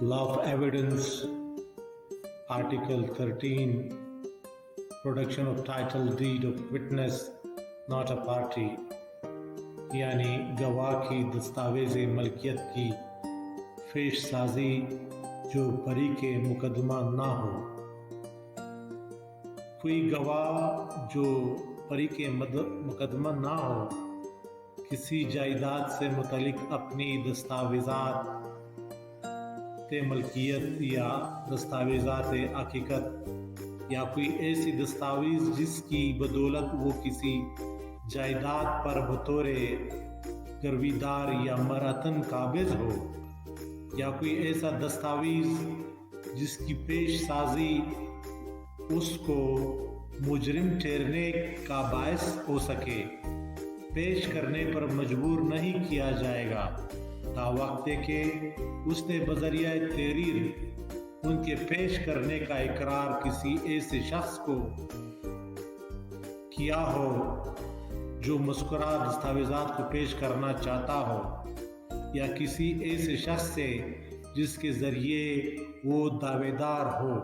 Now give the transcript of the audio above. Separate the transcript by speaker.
Speaker 1: Law of Evidence, Article 13, Production of Title Deed of Witness not a Party، یعنی گواہ کی دستاویز ملکیت کی پیش سازی جو بری کے مقدمہ نہ ہو۔ کوئی گواہ جو بری کے مقدمہ نہ ہو کسی جائیداد سے متعلق اپنی دستاویزات ملکیت یا دستاویزات حقیقت یا کوئی ایسی دستاویز جس کی بدولت وہ کسی جائیداد پر بطور گرویدار یا مراتن قابض ہو، یا کوئی ایسا دستاویز جس کی پیش سازی اس کو مجرم ٹھہرنے کا باعث ہو سکے، پیش کرنے پر مجبور نہیں کیا جائے گا تا وقت کہ اس نے بذریعہ تحریر ان کے پیش کرنے کا اقرار کسی ایسے شخص کو کیا ہو جو مذکورہ دستاویزات کو پیش کرنا چاہتا ہو، یا کسی ایسے شخص سے جس کے ذریعے وہ دعوے دار ہو۔